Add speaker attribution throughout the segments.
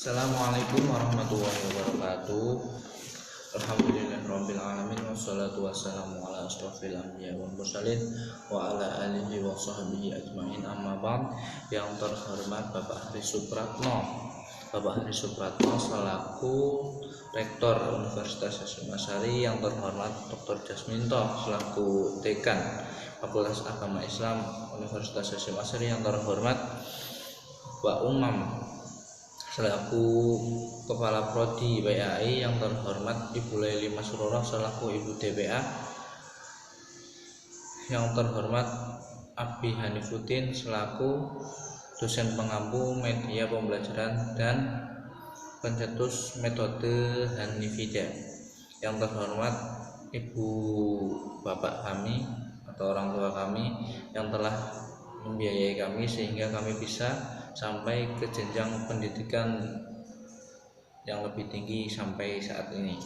Speaker 1: Assalamualaikum warahmatullahi wabarakatuh. Alhamdulillahirabbil alamin wassalatu wassalamu ala asrofil anbiya wal mursalin wa ala alihi wa sahbihi ajmain, amma ba'd. Yang terhormat Bapak Hari Supratno. Bapak Hari Supratno selaku Rektor Universitas Hasyim Asy'ari, yang terhormat Dr. Jasminto selaku Dekan Fakultas Agama Islam Universitas Hasyim Asy'ari, yang terhormat Pak Umam selaku Kepala Prodi PAI, yang terhormat Ibu Laili Masrurah selaku Ibu DPA, yang terhormat Abi Hanifuddin selaku dosen pengampu media pembelajaran dan pencetus metode Hanifida, yang terhormat Ibu Bapak kami atau orang tua kami yang telah membiayai kami sehingga kami bisa sampai ke jenjang pendidikan yang lebih tinggi sampai saat ini.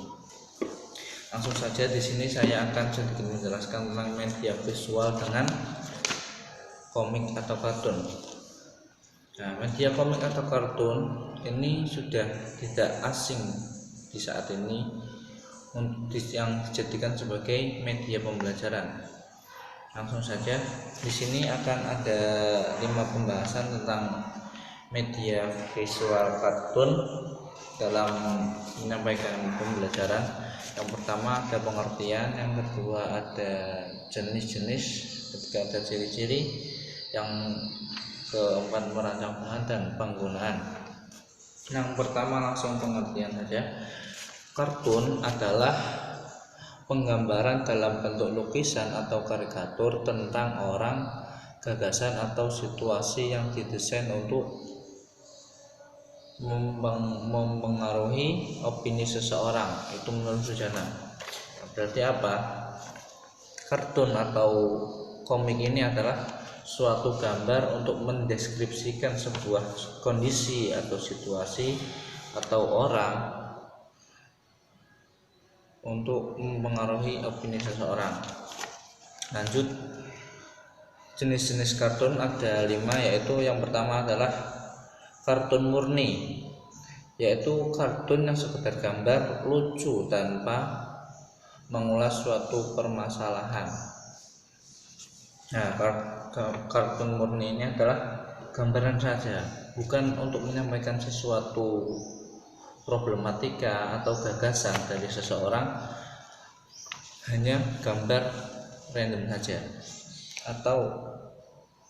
Speaker 1: Langsung saja di sini saya akan sedikit menjelaskan tentang media visual dengan komik atau kartun. Nah, media komik atau kartun ini sudah tidak asing di saat ini yang dijadikan sebagai media pembelajaran. Langsung saja, di sini akan ada 5 pembahasan tentang media visual kartun dalam menyampaikan pembelajaran. Yang pertama ada pengertian, yang kedua ada jenis-jenis, ketiga ada ciri-ciri, yang keempat merancang bahan dan penggunaan. Yang pertama langsung pengertian saja. Kartun adalah penggambaran dalam bentuk lukisan atau karikatur tentang orang, gagasan atau situasi yang didesain untuk mempengaruhi opini seseorang. Itu menurut Sujana. Berarti apa? Kartun atau komik ini adalah suatu gambar untuk mendeskripsikan sebuah kondisi atau situasi atau orang untuk mempengaruhi opini seseorang. Lanjut, jenis-jenis kartun ada 5, yaitu yang pertama adalah kartun murni, yaitu kartun yang sekedar gambar lucu tanpa mengulas suatu permasalahan. Nah, kartun murni ini adalah gambaran saja, bukan untuk menyampaikan sesuatu problematika atau gagasan dari seseorang, hanya gambar random saja atau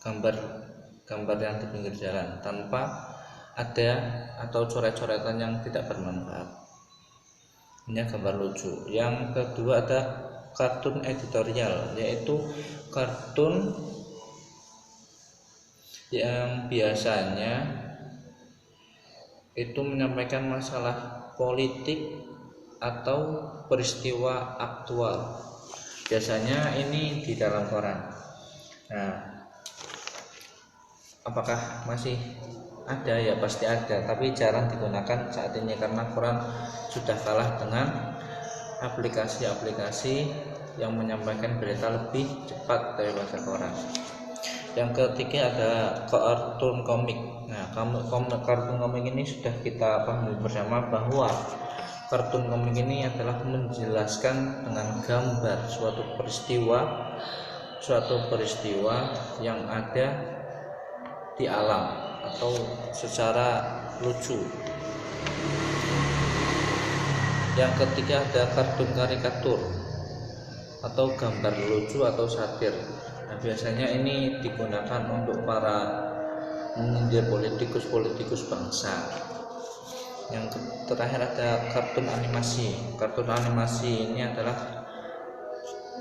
Speaker 1: gambar yang di pinggir jalan tanpa ada atau coret-coretan yang tidak bermanfaat, hanya gambar lucu. Yang kedua ada kartun editorial, yaitu kartun yang biasanya itu menyampaikan masalah politik atau peristiwa aktual. Biasanya ini di dalam koran. Nah, apakah masih ada? Ya pasti ada, tapi jarang digunakan saat ini karena koran sudah kalah dengan aplikasi-aplikasi yang menyampaikan berita lebih cepat daripada koran. Yang ketiga ada kartun komik. Nah, kartun komik ini sudah kita pahami bersama bahwa kartun komik ini adalah menjelaskan dengan gambar suatu peristiwa yang ada di alam atau secara lucu. Yang ketiga ada kartun karikatur atau gambar lucu atau satir. Nah, biasanya ini digunakan untuk para menyindir politikus bangsa. Yang terakhir ada kartun animasi. Kartun animasi ini adalah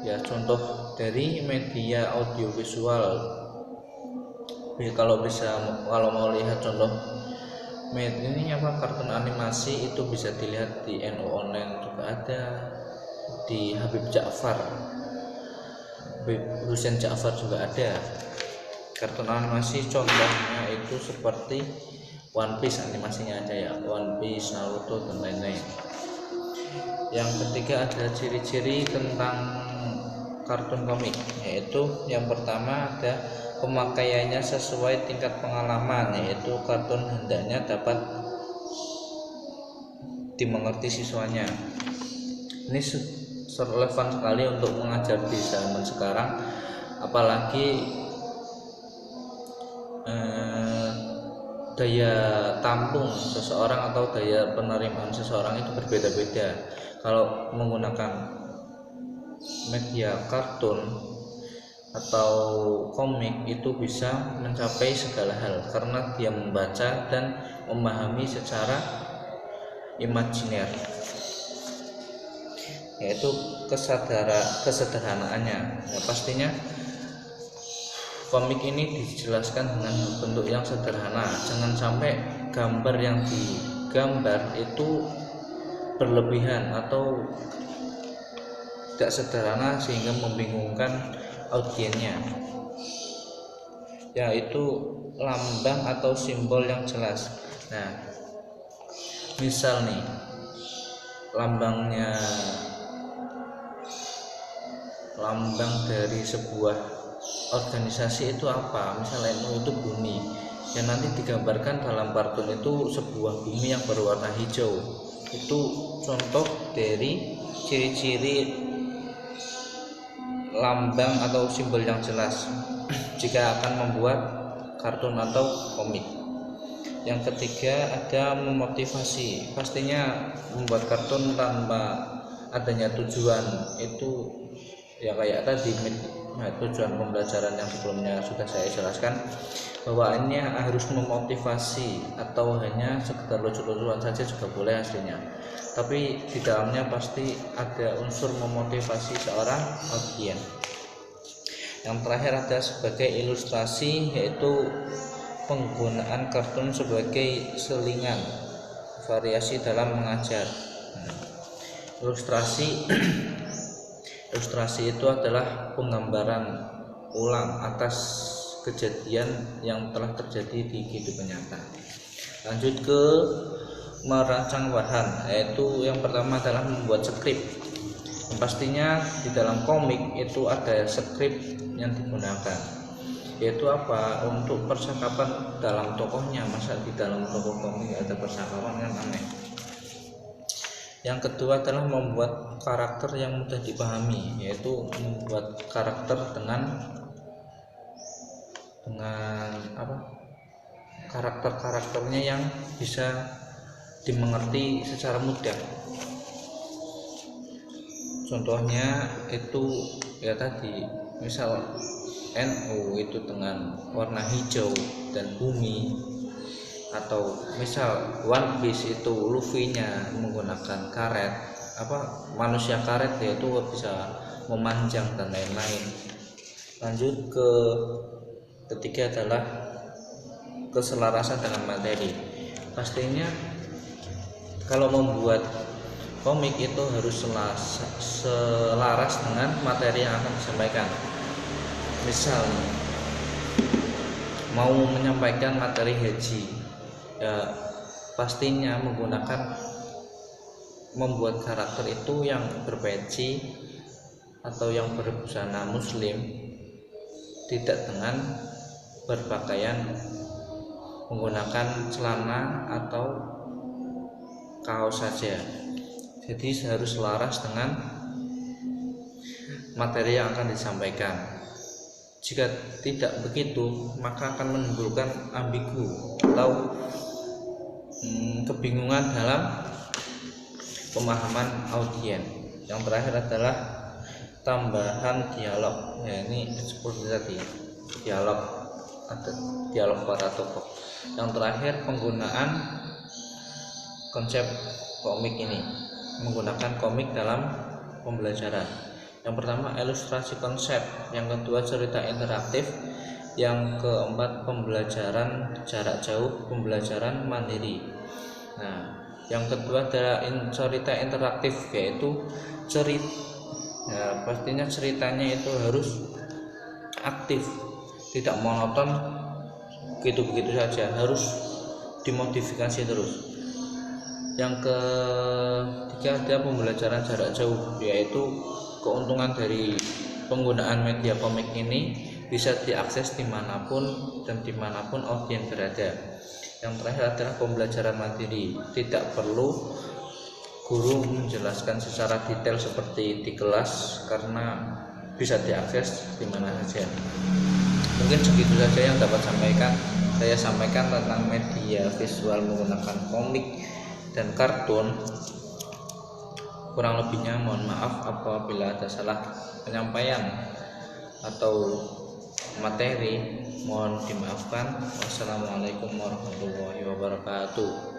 Speaker 1: ya contoh dari media audiovisual. Kalau mau lihat contoh ini kartun animasi itu bisa dilihat di NU Online juga ada, di Habib Husain Ja'far juga ada. Kartun animasi contohnya itu seperti One Piece, animasinya aja ya, One Piece, Naruto dan lain-lain. Yang ketiga ada ciri-ciri tentang kartun komik, yaitu yang pertama ada pemakaiannya sesuai tingkat pengalaman, yaitu kartun hendaknya dapat dimengerti siswanya. Ini relevan sekali untuk mengajar di zaman sekarang, apalagi daya tampung seseorang atau daya penerimaan seseorang itu berbeda-beda. Kalau menggunakan media kartun atau komik itu bisa mencapai segala hal karena dia membaca dan memahami secara imajiner, yaitu kesederhanaannya. Ya, pastinya komik ini dijelaskan dengan bentuk yang sederhana, jangan sampai gambar yang digambar itu berlebihan atau tidak sederhana sehingga membingungkan audiennya, yaitu lambang atau simbol yang jelas. Nah, misal nih lambang dari sebuah organisasi itu apa, misalnya itu bumi, yang nanti digambarkan dalam kartun itu sebuah bumi yang berwarna hijau. Itu contoh dari ciri-ciri lambang atau simbol yang jelas jika akan membuat kartun atau komik. Yang ketiga ada memotivasi. Pastinya membuat kartun tanpa adanya tujuan itu ya kayak tadi, tujuan pembelajaran yang sebelumnya sudah saya jelaskan, bahwa ini harus memotivasi atau hanya sekedar lucu-lucuan saja juga boleh aslinya, tapi di dalamnya pasti ada unsur memotivasi seorang audiens. Yang terakhir ada sebagai ilustrasi, yaitu penggunaan kartun sebagai selingan variasi dalam mengajar. Ilustrasi itu adalah penggambaran ulang atas kejadian yang telah terjadi di kehidupan nyata. Lanjut ke merancang bahan, yaitu yang pertama adalah membuat skrip. Pastinya di dalam komik itu ada skrip yang digunakan, yaitu apa, untuk percakapan dalam tokohnya. Masa di dalam tokoh komik ada percakapan, kan aneh. Yang kedua adalah membuat karakter yang mudah dipahami, yaitu membuat karakter dengan karakternya yang bisa dimengerti secara mudah. Contohnya itu ya tadi, misal NU itu dengan warna hijau dan bumi, atau misal One Piece itu Luffy-nya menggunakan karet, manusia karet, yaitu bisa memanjang dan lain-lain. Lanjut ke ketiga adalah keselarasan dengan materi. Pastinya kalau membuat komik itu harus selaras dengan materi yang akan disampaikan. Misal mau menyampaikan materi haji, ya pastinya membuat karakter itu yang berpeci atau yang berbusana muslim, tidak dengan berpakaian menggunakan celana atau kaos saja. Jadi harus selaras dengan materi yang akan disampaikan. Jika tidak begitu, maka akan menimbulkan ambigu atau kebingungan dalam pemahaman audiens. Yang terakhir adalah tambahan dialog. Ya, ini seperti tadi, dialog para tokoh. Yang terakhir penggunaan konsep komik ini, menggunakan komik dalam pembelajaran. Yang pertama ilustrasi konsep, yang kedua cerita interaktif, yang keempat pembelajaran jarak jauh, pembelajaran mandiri. Nah, yang kedua adalah cerita interaktif, yaitu pastinya ceritanya itu harus aktif, tidak monoton begitu saja, harus dimodifikasi terus. Yang ketiga ada pembelajaran jarak jauh, yaitu keuntungan dari penggunaan media komik ini bisa diakses dimanapun dan dimanapun audiens berada. Yang terakhir adalah pembelajaran mandiri, tidak perlu guru menjelaskan secara detail seperti di kelas karena bisa diakses di mana saja. Mungkin segitu saja yang dapat saya sampaikan tentang media visual menggunakan komik dan kartun. Kurang lebihnya mohon maaf apabila ada salah penyampaian atau materi, mohon dimaafkan. Wassalamualaikum warahmatullahi wabarakatuh.